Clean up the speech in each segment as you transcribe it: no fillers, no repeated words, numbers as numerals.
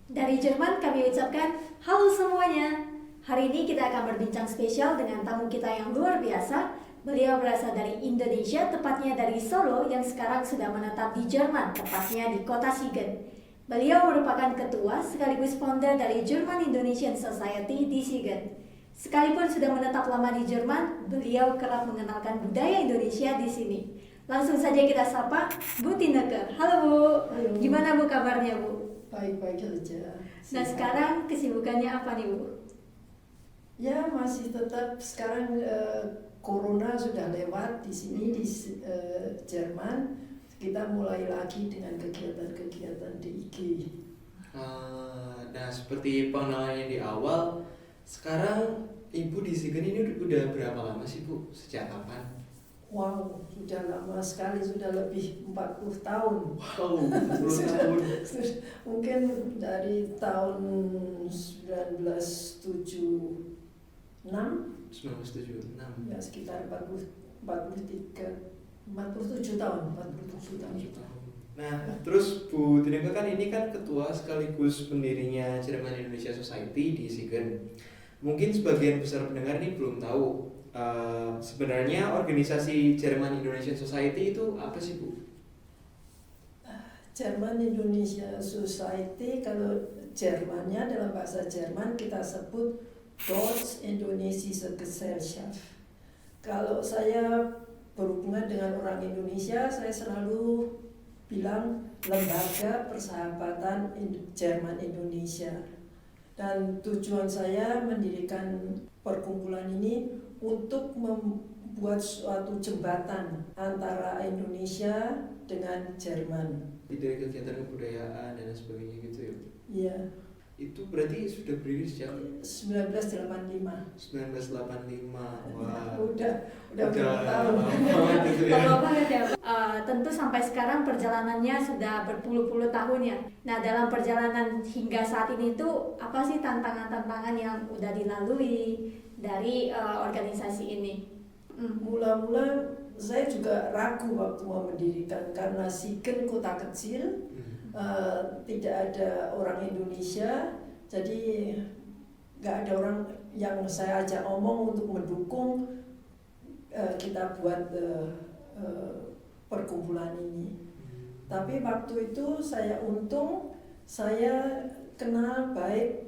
Dari Jerman kami ucapkan halo semuanya. Hari ini kita akan berbincang spesial dengan tamu kita yang luar biasa. Beliau berasal dari Indonesia, tepatnya dari Solo yang sekarang sudah menetap di Jerman, tepatnya di kota Siegen. Beliau merupakan ketua sekaligus founder dari German Indonesian Society di Siegen. Sekalipun sudah menetap lama di Jerman, beliau kerap mengenalkan budaya Indonesia di sini. Langsung saja kita sapa Bu Tineke. Halo Bu, Halo. Gimana Bu kabarnya Bu? Baik-baik saja. Nah sekarang kesibukannya apa nih Bu? Ya masih tetap sekarang Corona sudah lewat di sini di Jerman. Kita mulai lagi dengan kegiatan-kegiatan di IG. Nah, seperti pengenalannya di awal, sekarang Ibu di Sigen ini udah berapa lama sih Bu? Sejak kapan? Wow, sudah lama sekali, sudah lebih 40 tahun. Wow, 40 tahun. Mungkin dari tahun 1976, 1976. ya sekitar 47 tahun. Nah, terus Bu Tineke kan ini kan ketua sekaligus pendirinya Jerman Indonesia Society di Sigen. Mungkin sebagian besar pendengar ini belum tahu sebenarnya organisasi Jerman Indonesian Society itu apa sih Bu? Jerman Indonesia Society, kalau Jermannya dalam bahasa Jerman kita sebut Deutsche Indonesische Gesellschaft. Kalau saya berhubungan dengan orang Indonesia, saya selalu bilang Lembaga Persahabatan Jerman Indonesia. Dan tujuan saya mendirikan perkumpulan ini untuk membuat suatu jembatan antara Indonesia dengan Jerman. Dari kegiatan kebudayaan dan sebagainya gitu ya. Iya. Itu berarti sudah berdiri sejak 1985. 1985. Wah. Udah berapa tahun. Gitu ya. Lama banget ya. Tentu sampai sekarang perjalanannya sudah berpuluh-puluh tahun ya. Nah dalam perjalanan hingga saat ini tuh apa sih tantangan-tantangan yang udah dilalui dari organisasi ini? Mula-mula saya juga ragu waktu mau mendirikan karena Siegen kota kecil, tidak ada orang Indonesia, jadi nggak ada orang yang saya ajak ngomong untuk mendukung kita buat perkumpulan ini. Tapi waktu itu saya untung, saya kenal baik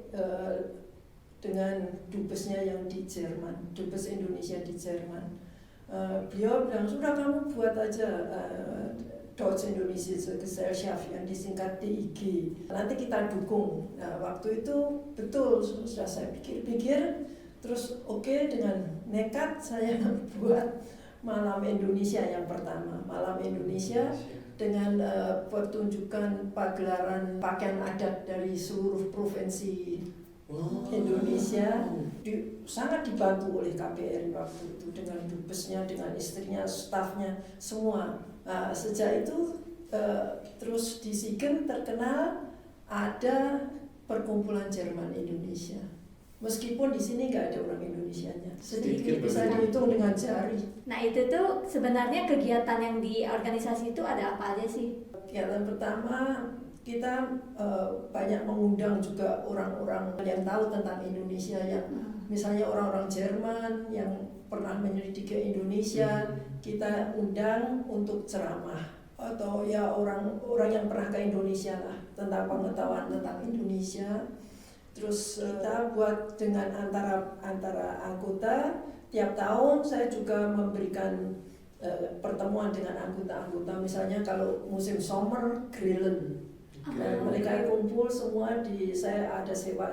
dengan dubesnya yang di Jerman, dubes Indonesia di Jerman. Beliau bilang, sudah kamu buat aja Deutsche Indonesische Gesellschaft yang disingkat DIG, nanti kita dukung. Nah waktu itu betul, sudah saya pikir-pikir, terus oke, dengan nekat saya buat Malam Indonesia yang pertama. Malam Indonesia dengan pertunjukan pagelaran pakaian adat dari seluruh provinsi Indonesia, sangat dibantu oleh KBRI waktu itu, dengan dubesnya, dengan istrinya, stafnya, semua. Sejak itu terus di Siegen terkenal ada perkumpulan Jerman Indonesia. Meskipun di sini nggak ada orang Indonesianya, sedikit bisa dihitung dengan jari. Nah itu tuh sebenarnya kegiatan yang di organisasi itu ada apa aja sih? Kegiatan pertama, kita banyak mengundang juga orang-orang yang tahu tentang Indonesia, yang misalnya orang-orang Jerman yang pernah menyelidiki Indonesia, kita undang untuk ceramah, atau ya orang yang pernah ke Indonesia lah, tentang pengetahuan tentang Indonesia. Terus kita buat dengan antara anggota, tiap tahun saya juga memberikan pertemuan dengan anggota-anggota, misalnya kalau musim summer grillen. Mereka kumpul semua saya ada sewa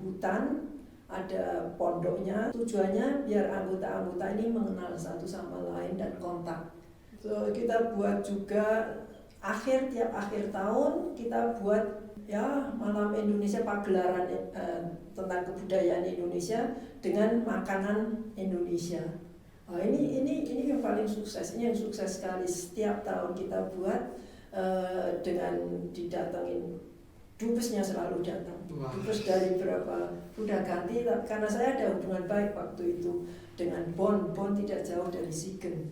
hutan, ada pondoknya. Tujuannya biar anggota-anggota ini mengenal satu sama lain dan kontak. So, kita buat juga tiap akhir tahun kita buat ya Malam Indonesia, pagelaran tentang kebudayaan Indonesia dengan makanan Indonesia. Ini yang paling sukses, ini yang sukses sekali. Setiap tahun kita buat dengan didatengin, dubesnya selalu datang. Dubes dari berapa udah ganti, karena saya ada hubungan baik waktu itu dengan Bonn tidak jauh dari Siegen.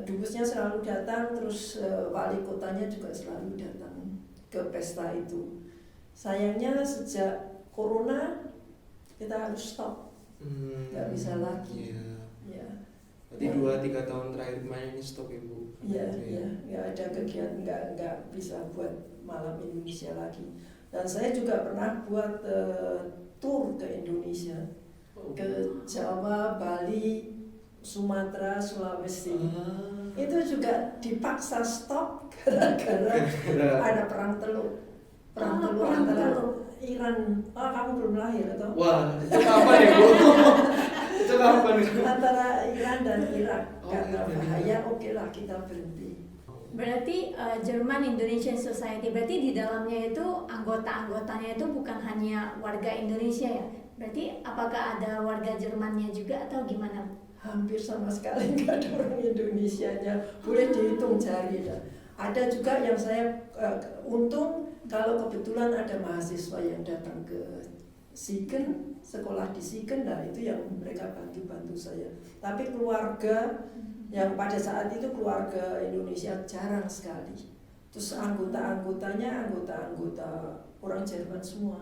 Dubesnya selalu datang, terus wali kotanya juga selalu datang ke pesta itu. Sayangnya sejak corona kita harus stop, nggak bisa lagi. Iya. Ya, Berarti 2-3 tahun terakhir kemarin ini stop ya Bu? ya, ya, nggak ada kegiatan, nggak bisa buat malam Indonesia lagi. Dan saya juga pernah buat tour ke Indonesia, ke Jawa, Bali, Sumatera, Sulawesi. Itu juga dipaksa stop gara-gara ada perang teluk. Perang teluk perang antara teluk. Iran. Kamu belum lahir atau? Wah, itu kapan ya Bu? Itu kapan? Antara Iran dan Irak. Oh, Karena Iran dan bahaya, oke lah kita berhenti. Berarti Jerman Indonesian Society, berarti di dalamnya itu anggota-anggotanya itu bukan hanya warga Indonesia ya? Berarti apakah ada warga Jermannya juga atau gimana? Hampir sama sekali nggak ada orang Indonesianya, boleh dihitung jari dah. Ada juga yang saya untung kalau kebetulan ada mahasiswa yang datang ke Sigen, sekolah di Sigen, nah itu yang mereka bantu saya. Tapi keluarga yang pada saat itu keluarga Indonesia jarang sekali. Terus anggota-anggotanya anggota orang Jerman semua.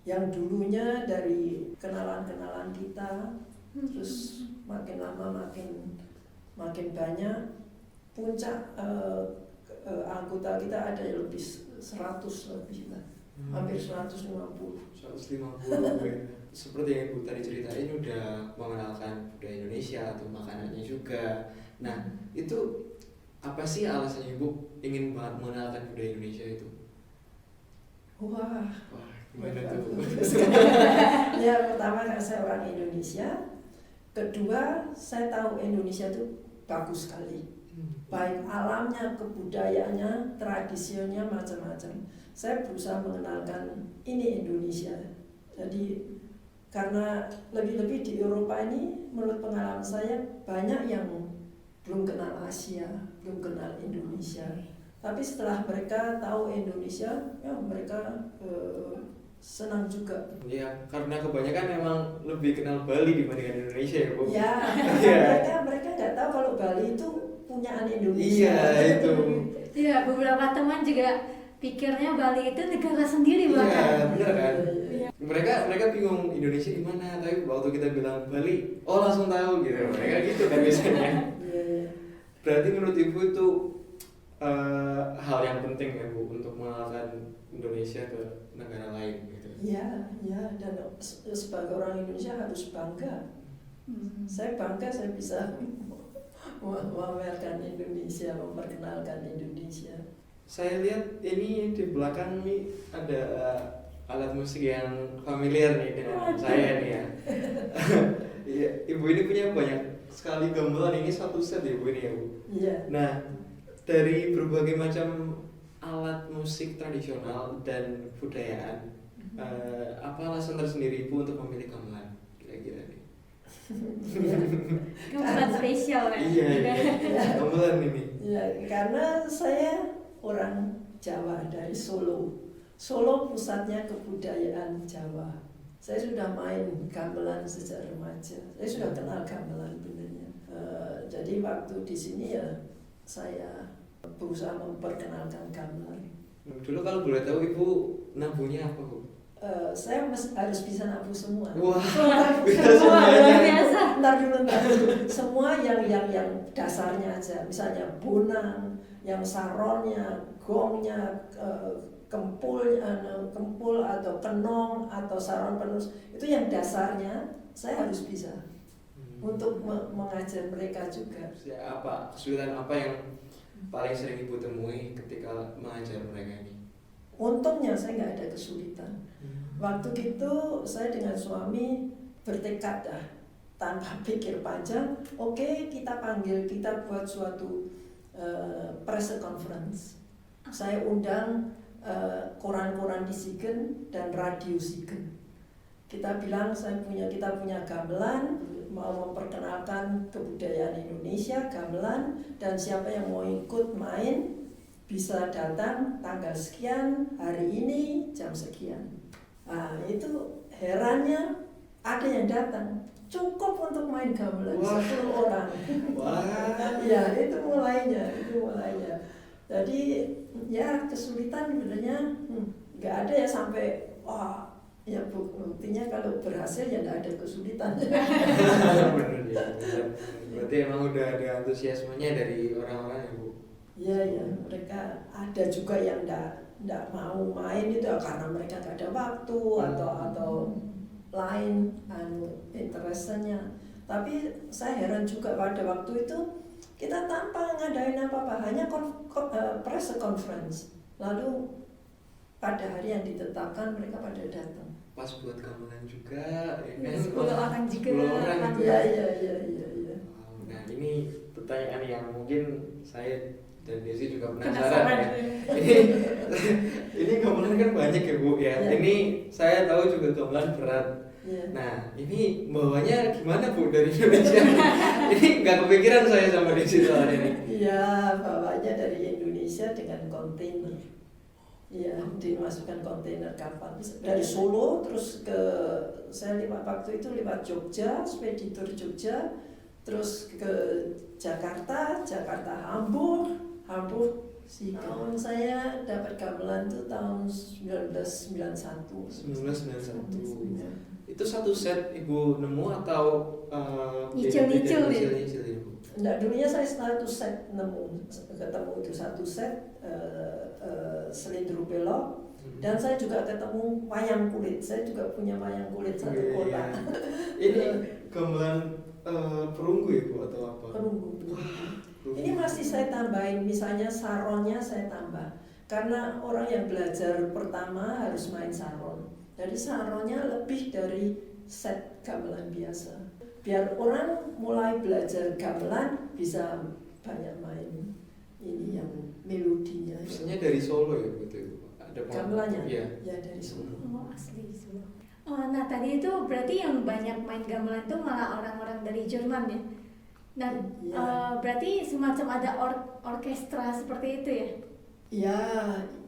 Yang dulunya dari kenalan-kenalan kita, terus makin lama makin banyak. Puncak anggota kita ada yang lebih 100 lebih lah, hampir 150. 150 ya. Seperti yang Ibu tadi ceritain udah mengenalkan budaya Indonesia atau makanannya juga. Nah, itu apa sih alasannya Ibu ingin banget mengenalkan budaya Indonesia itu? Wah, Gimana tuh? Ya pertama karena saya orang Indonesia, kedua saya tahu Indonesia itu bagus sekali. Baik alamnya, kebudayaannya, tradisinya macam-macam. Saya berusaha mengenalkan ini Indonesia. Jadi karena lebih-lebih di Eropa ini, menurut pengalaman saya banyak yang belum kenal Asia, belum kenal Indonesia. Tapi setelah mereka tahu Indonesia, ya mereka senang juga. Ya, karena kebanyakan memang lebih kenal Bali dibandingkan Indonesia ya Bu? Ya, Iya. mereka nggak tahu kalau Bali itu punyaan Indonesia. Iya, itu. Iya, beberapa teman juga pikirnya Bali itu negara sendiri Iya, bahkan. benar kan? Iya. Mereka bingung Indonesia di mana, tapi waktu kita bilang Bali, oh langsung tahu gitu. Mereka gitu kan biasanya. Iya. Berarti menurut Ibu itu hal yang penting ya Bu untuk mengenalkan Indonesia ke negara lain gitu. Ya, dan sebagai orang Indonesia harus bangga. Saya bangga saya bisa memamerkan Indonesia, memperkenalkan Indonesia. Saya lihat ini di belakang nih ada alat musik yang familiar nih dengan saya nih ya. Iya, Ibu ini punya banyak sekali gamelan, ini satu set ya Bu ini ya Bu. Iya. Nah, dari berbagai macam alat musik tradisional dan budayaan, apa alasan tersendiri Ibu untuk memilih gamelan kira-kira nih? Gamelan spesial kan? Iya, gamelan ini. Ya, karena saya orang Jawa dari Solo. Solo pusatnya kebudayaan Jawa. Saya sudah main gamelan sejak remaja. Saya sudah kenal gamelan benernya. Jadi waktu di sini ya saya berusaha memperkenalkan gamelan. Dulu kalau boleh tahu Ibu nabuhnya apa Bu? Saya harus bisa nabuh semua. Wah, Bisa luar biasa. Ntar dulu. Semua yang dasarnya aja. Misalnya bonang, yang saronnya, gongnya, kempul atau kenong atau saron penus, itu yang dasarnya saya harus bisa untuk mengajar mereka juga. Ya, apa kesulitan apa yang paling sering Ibu temui ketika mengajar mereka ini? Untungnya saya nggak ada kesulitan. Waktu itu saya dengan suami bertekad tanpa pikir panjang, oke, kita buat suatu press conference. Saya undang koran-koran di Sigen dan radio Sigen. Kita bilang kita punya gamelan, mau memperkenalkan kebudayaan Indonesia, gamelan, dan siapa yang mau ikut main bisa datang tanggal sekian, hari ini, jam sekian. Nah, itu herannya ada yang datang cukup untuk main gamelan. Wah. 10 orang. Wah. Ya, itu mulainya. Jadi ya kesulitan sebenarnya nggak ada ya sampai wah ya buktinya kalau berhasil ya nggak ada kesulitan. Bener ya, bener. Berarti emang udah ada antusiasmenya dari orang-orang ya Bu? Iya ya, mereka ada juga yang nggak mau main itu ya karena mereka nggak ada waktu atau lain interestnya. Tapi saya heran juga pada waktu itu kita tanpa ngadain apa-apa, hanya press conference. Lalu pada hari yang ditetapkan mereka pada datang. Pas buat gamelan juga, ya kan? 10 orang juga. 10 orang gitu. Iya. Wow, nah ini pertanyaan yang mungkin saya dan Desi juga Penasaran. penasaran ya. Ini gamelan kan banyak ya Bu ya. Ya. Ini saya tahu juga gamelan berat. Ya. Nah ini bawanya gimana Bu dari Indonesia? Ini nggak kepikiran saya sama Desi soal ini. Iya, bawanya dari Indonesia dengan kontainer. Iya, dimasukkan kontainer kapal dari Solo terus ke saya waktu itu lewat Jogja, speditur Jogja, terus ke Jakarta Hamburg. Tahun saya dapat gamelan itu tahun 1991. 1991. Itu satu set Ibu nemu atau Nyicil-nyicil ya? nyicil ya Bu? Enggak, dulunya saya satu set ketemu itu satu set selindro belok. Dan saya juga ketemu wayang kulit. Saya juga punya wayang kulit satu kotak. Ini gamelan perunggu ya Bu atau apa? Perunggu. Ini masih saya tambahin, misalnya saronnya saya tambah. Karena orang yang belajar pertama harus main saron. Jadi saronnya lebih dari set gamelan biasa. Biar orang mulai belajar gamelan bisa banyak main ini yang melodinya. Biasanya dari Solo ya begitu. Ada Gamelannya? Iya. Ya dari Solo. Oh, asli Solo. Oh, nah tadi itu berarti yang banyak main gamelan itu malah orang-orang dari Jerman ya? Dan Ya. berarti semacam ada orkestra seperti itu ya? Ya,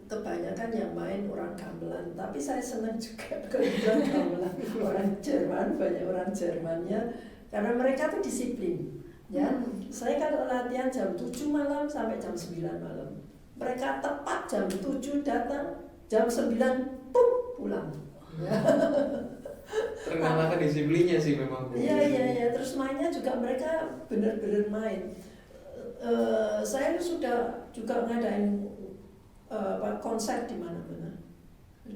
kebanyakan yang main orang gamelan. Tapi saya senang juga kalau bilang gamelan. Orang Jerman, banyak orang Jermannya. Karena mereka tuh disiplin. Ya, saya kalau latihan jam 7 malam sampai jam 9 malam. Mereka tepat jam 7 datang, jam 9 pum, pulang. Ya. Terkenal disiplinnya sih memang Bu. Iya. Terus mainnya juga mereka benar-benar main. Saya sudah juga ngadain konser di mana-mana.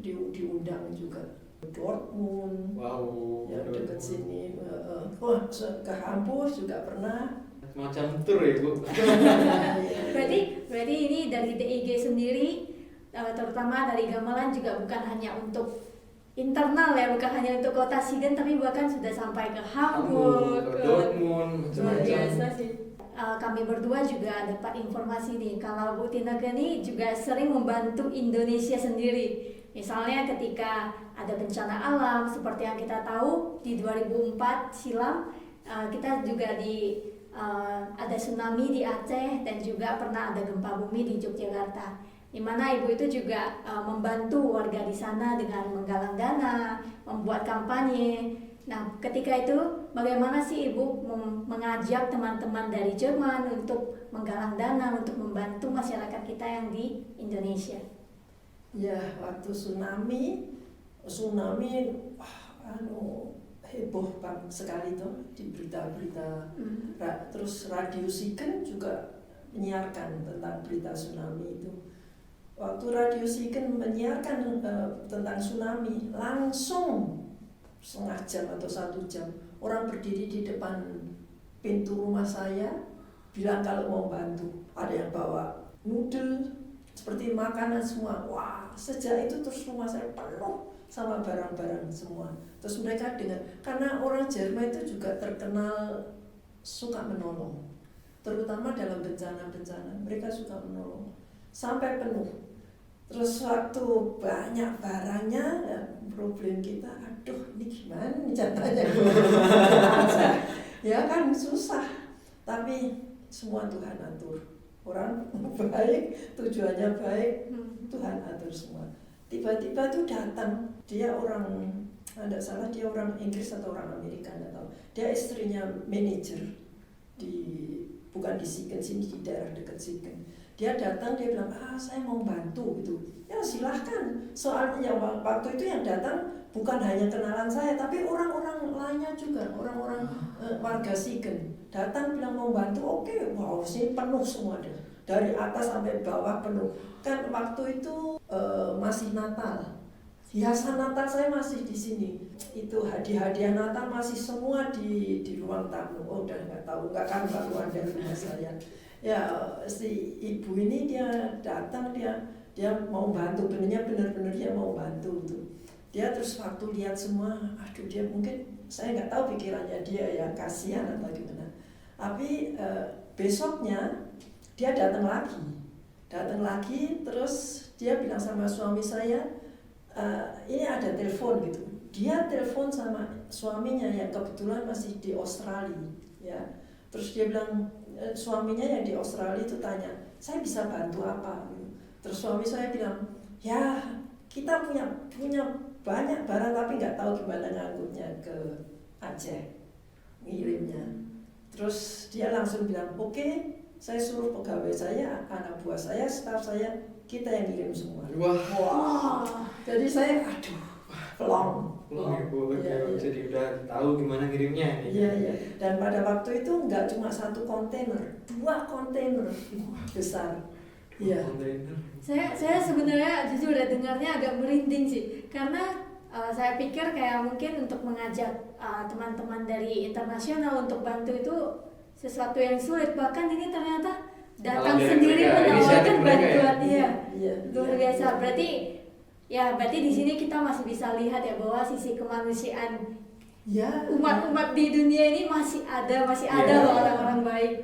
Diundang juga. Dortmund, Wow. yang dekat sini. Wah, ke Hamburg juga pernah. Macam tur ya Bu. Berarti ini dari DIG sendiri, terutama dari gamelan juga bukan hanya untuk internal ya, bukan hanya untuk kota Siegen, tapi bahkan sudah sampai ke Hamburg, ke Dortmund, luar macam-macam. biasa sih. Kami berdua juga dapat informasi nih kalau Bu Tineke ini juga sering membantu Indonesia sendiri. Misalnya ketika ada bencana alam seperti yang kita tahu di 2004 silam, kita juga ada tsunami di Aceh dan juga pernah ada gempa bumi di Yogyakarta. Di mana ibu itu juga membantu warga di sana dengan menggalang dana, membuat kampanye. Nah, ketika itu bagaimana sih ibu mengajak teman-teman dari Jerman untuk menggalang dana untuk membantu masyarakat kita yang di Indonesia? Ya, waktu tsunami heboh sekali tuh di berita-berita. Terus Radio Siegen juga menyiarkan tentang berita tsunami itu. Waktu Radio Siegen menyiarkan tentang tsunami, langsung setengah jam atau 1 jam orang berdiri di depan pintu rumah saya bilang kalau mau bantu. Ada yang bawa noodle seperti makanan semua. Wah, sejak itu terus rumah saya penuh sama barang-barang semua. Terus mereka karena orang Jerman itu juga terkenal suka menolong, terutama dalam bencana-bencana mereka suka menolong sampai penuh. Terus waktu banyak barangnya, ya, problem kita, aduh ini gimana nih caranya? Ya kan susah, tapi semua Tuhan atur. Orang baik, tujuannya baik, Tuhan atur semua. Tiba-tiba tuh datang, dia orang, tidak salah dia orang Inggris atau orang Amerika, tidak tahu. Dia istrinya manajer bukan di Siegen, sini di daerah dekat Siegen. Dia datang, dia bilang, saya mau bantu gitu. Ya silahkan. Soalnya waktu itu yang datang bukan hanya kenalan saya, tapi orang-orang lainnya juga, orang-orang warga Sigen datang bilang mau bantu. Oke, wow, sini penuh semua deh, dari atas sampai bawah penuh. Kan waktu itu masih Natal. Hiasan Natal saya masih di sini. Itu hadiah-hadiah Natal masih semua di ruang tamu. Oh, udah nggak tahu, nggak kan keluar dari rumah saya. Ya, si ibu ini dia datang, dia mau bantu, benar-benar dia mau bantu itu. Dia terus waktu lihat semua, aduh dia mungkin saya nggak tahu pikirannya dia ya, kasihan atau gimana. Tapi besoknya dia datang lagi, terus dia bilang sama suami saya, ini ada telepon gitu. Dia telepon sama suaminya yang kebetulan masih di Australia, ya. Terus dia bilang, suaminya yang di Australia itu tanya, saya bisa bantu apa? Terus suami saya bilang, ya kita punya banyak barang tapi nggak tahu gimana ngangkutnya ke Aceh, ngirimnya. Terus dia langsung bilang, oke, saya suruh pegawai saya, anak buah saya, staf saya, kita yang ngirim semua. Wah. Jadi saya, pelong. Ya. Jadi udah tahu gimana ngirimnya nih. Iya. Dan pada waktu itu nggak cuma 1 kontainer, 2 kontainer besar. Iya. Saya sebenarnya jujur ya dengarnya agak merinding sih, karena saya pikir kayak mungkin untuk mengajak teman-teman dari internasional untuk bantu itu sesuatu yang sulit, bahkan ini ternyata datang sendiri menawarkan bantuan. Iya. Luar biasa. Berarti di sini kita masih bisa lihat ya bahwa sisi kemanusiaan umat-umat di dunia ini masih ada loh orang-orang baik.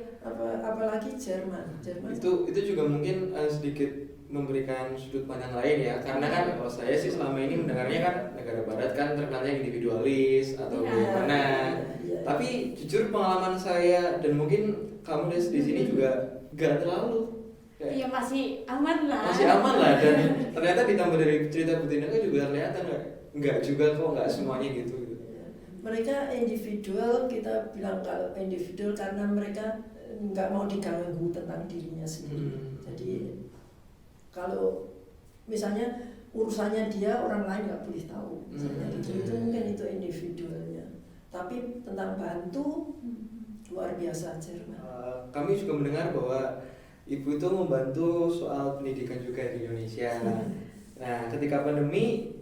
Apalagi Jerman. Itu juga mungkin sedikit memberikan sudut pandang lain ya, karena kan kalau saya sih selama ini mendengarnya kan negara barat kan terkenalnya individualis atau gimana. Tapi jujur pengalaman saya dan mungkin kamu di sini juga gak terlalu. Iya, masih aman lah. Dan ternyata ditambah dari cerita Bu Tineke juga kelihatan nggak juga kok, nggak semuanya gitu. Mereka individual, kita bilang kalau individual karena mereka nggak mau diganggu tentang dirinya sendiri. Jadi kalau misalnya urusannya dia, orang lain nggak boleh tahu, misalnya gitu. Itu mungkin itu individualnya. Tapi tentang bantu luar biasa Jerman. Kami juga mendengar bahwa Ibu itu membantu soal pendidikan juga di Indonesia. Nah, ketika pandemi,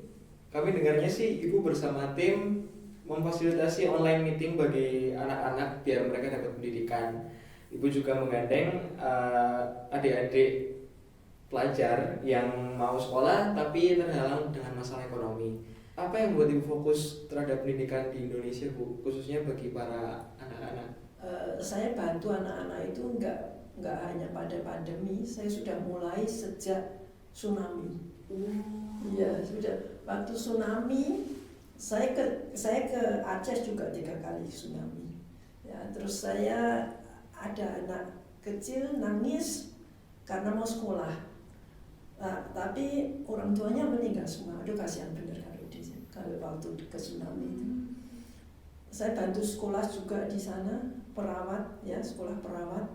kami dengarnya sih Ibu bersama tim memfasilitasi online meeting bagi anak-anak biar mereka dapat pendidikan. Ibu juga menggandeng adik-adik pelajar yang mau sekolah tapi terhalang dengan masalah ekonomi. Apa yang membuat Ibu fokus terhadap pendidikan di Indonesia, Bu, khususnya bagi para anak-anak? Saya bantu anak-anak itu nggak hanya pada pandemi, saya sudah mulai sejak tsunami. Iya, sudah waktu tsunami saya ke Aceh juga 3 kali tsunami. Ya, terus saya ada anak kecil nangis karena mau sekolah. Tapi orang tuanya meninggal semua. Aduh, kasihan bener kalau waktu ke tsunami itu. Saya bantu sekolah juga di sana, perawat ya, sekolah perawat.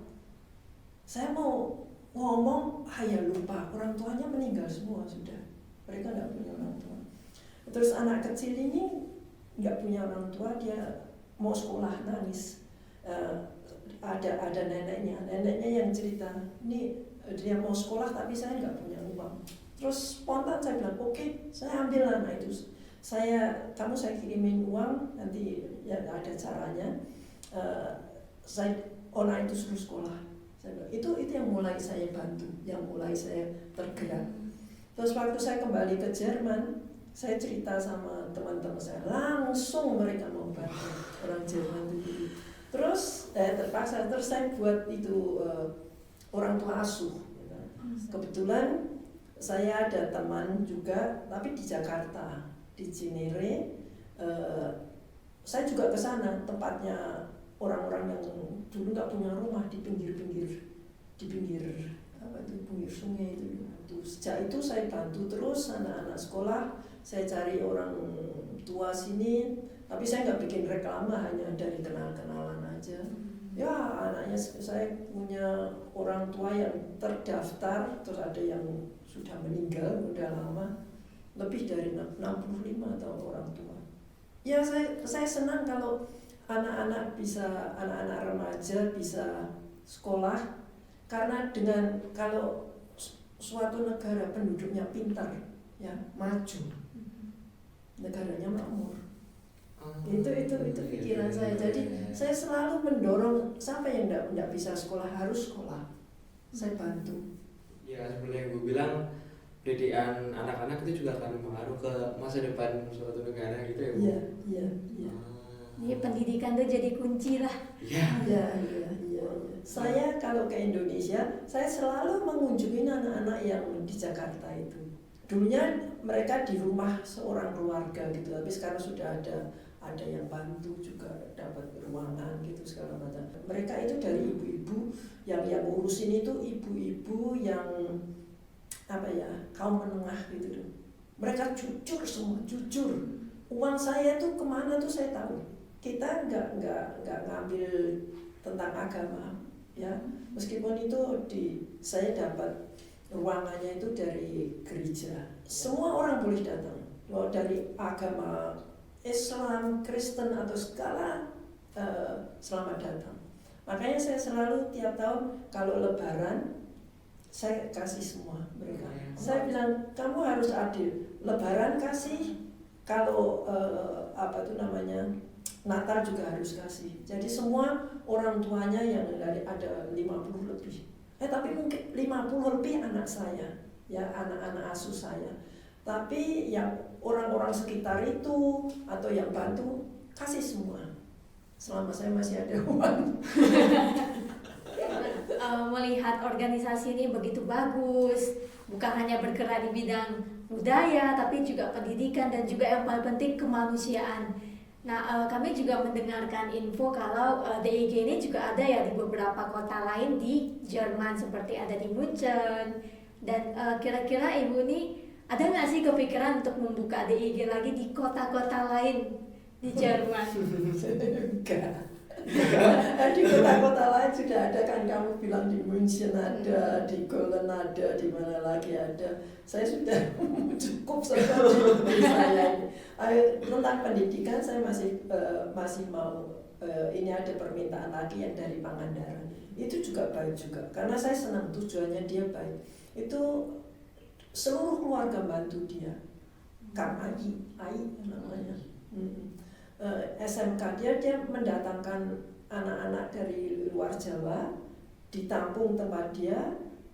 Saya mau ngomong, lupa, orang tuanya meninggal semua sudah. Mereka nggak punya orang tua. Terus anak kecil ini nggak punya orang tua, dia mau sekolah nangis. Ada neneknya yang cerita, ini dia mau sekolah tapi saya nggak punya uang. Terus spontan saya bilang, oke, saya ambil anak itu. Saya kirimin uang, nanti ya ada caranya. Anak itu suruh sekolah. Itu yang mulai saya bantu, yang mulai saya tergerak. Terus waktu saya kembali ke Jerman, saya cerita sama teman-teman saya, langsung mereka mau bantu orang Jerman itu. Terus terpaksa, terus saya buat itu orang tua asuh. Kebetulan saya ada teman juga, tapi di Jakarta, di Cinere. Saya juga ke sana, tempatnya orang-orang yang dulu nggak punya rumah di pinggir sungai itu. Sejak itu saya bantu terus anak-anak sekolah. Saya cari orang tua sini, tapi saya nggak bikin reklama, hanya dari kenal-kenalan aja. Ya, anaknya saya punya orang tua yang terdaftar, terus ada yang sudah meninggal, udah lama, lebih dari 65 atau orang tua. Ya, saya senang kalau anak-anak remaja bisa sekolah, karena kalau suatu negara penduduknya pintar, ya maju, negaranya makmur. Itu pikiran saya. Jadi saya selalu mendorong siapa yang tidak bisa sekolah harus sekolah. Saya bantu. Ya seperti yang gue bilang, pendidikan anak-anak itu juga akan mempengaruhi ke masa depan suatu negara gitu ya Bu. Iya. Jadi pendidikan itu jadi kunci lah. Iya. Saya kalau ke Indonesia, saya selalu mengunjungi anak-anak yang di Jakarta itu. Dulunya mereka di rumah seorang keluarga gitu, tapi sekarang sudah ada yang bantu juga, dapat ruangan gitu segala macam. Mereka itu dari ibu-ibu yang ngurusin itu ibu-ibu yang kaum menengah gitu loh. Mereka jujur semua, jujur. Uang saya tuh kemana tuh saya tahu. Kita nggak ngambil tentang agama, ya. Meskipun itu saya dapat ruangannya itu dari gereja. Semua orang boleh datang. Mau dari agama Islam, Kristen atau segala selamat datang. Makanya saya selalu tiap tahun kalau Lebaran saya kasih semua mereka. Saya bilang kamu harus adil. Lebaran kasih, kalau Natal juga harus kasih. Jadi semua orang tuanya yang ada 50 lebih. Tapi mungkin 50 lebih anak saya, ya anak-anak asuh saya. Tapi yang orang-orang sekitar itu atau yang bantu kasih semua. Selama saya masih ada uang. Melihat organisasi ini begitu bagus, bukan hanya bergerak di bidang budaya, tapi juga pendidikan dan juga yang paling penting kemanusiaan. Nah, kami juga mendengarkan info kalau DIG ini juga ada ya di beberapa kota lain di Jerman, seperti ada di Munchen. Dan kira-kira Ibu ini ada nggak sih kepikiran untuk membuka DIG lagi di kota-kota lain di Jerman? Enggak. Di kota-kota lain sudah ada kan, kamu bilang di München ada, di Köln ada, di mana lagi ada. Saya sudah cukup saja di saya ini. Tentang pendidikan saya masih mau, ini ada permintaan lagi yang dari Pangandaran. Itu juga baik juga, karena saya senang tujuannya dia baik. Itu seluruh keluarga bantu dia. Kang Ai namanya. SMK dia mendatangkan anak-anak dari luar Jawa, ditampung tempat dia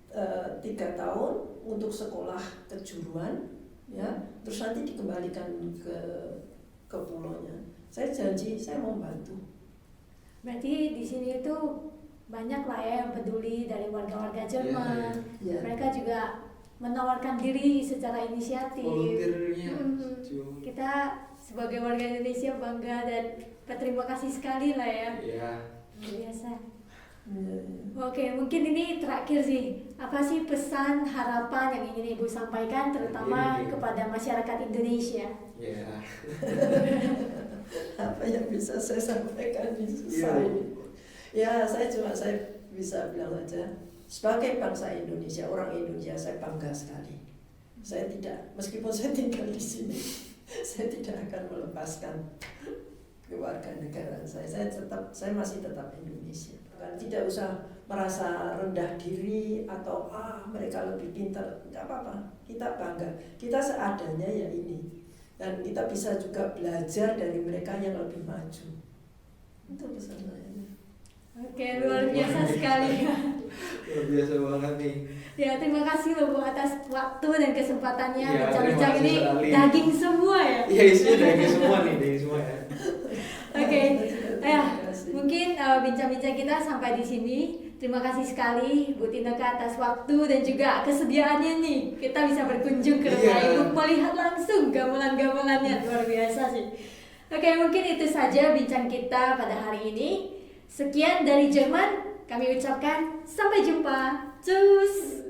3 tahun untuk sekolah kejuruan, ya, terus nanti dikembalikan ke pulaunya. Saya janji saya mau bantu. Berarti di sini itu banyak lah ya yang peduli dari warga-warga Jerman. Yeah. Mereka juga menawarkan diri secara inisiatif. Volunteernya. Kita sebagai warga Indonesia bangga dan berterima kasih sekali lah ya. Iya. Luar biasa. Yeah. Oke, mungkin ini terakhir sih. Apa sih pesan harapan yang ingin Ibu sampaikan terutama kepada masyarakat Indonesia? Iya. Apa yang bisa saya sampaikan di susah ini? Ya, saya bisa bilang saja, sebagai bangsa Indonesia, orang Indonesia, saya bangga sekali. Saya tidak, meskipun saya tinggal di sini, saya tidak akan melepaskan kewarganegaraan saya. Saya masih tetap Indonesia. Tidak usah merasa rendah diri atau mereka lebih pintar, tidak apa-apa. Kita bangga, kita seadanya ya ini. Dan kita bisa juga belajar dari mereka yang lebih maju. Itu pesan saya. Oke, luar biasa sekali. Luar biasa banget nih. Ya, terima kasih loh Bu atas waktu dan kesempatannya. Ya, Bincang-bincang terima ini kasih sekali. daging semua ya. Iya, isinya daging semua nih, daging semua ya. Oke, mungkin bincang-bincang kita sampai di sini. Terima kasih sekali Bu Tineka atas waktu dan juga kesediaannya nih. Kita bisa berkunjung ke rumah Ibu, melihat langsung gamelan-gamelannya, luar biasa sih. Oke, mungkin itu saja bincang kita pada hari ini. Sekian dari Jerman, kami ucapkan sampai jumpa. Tschüss.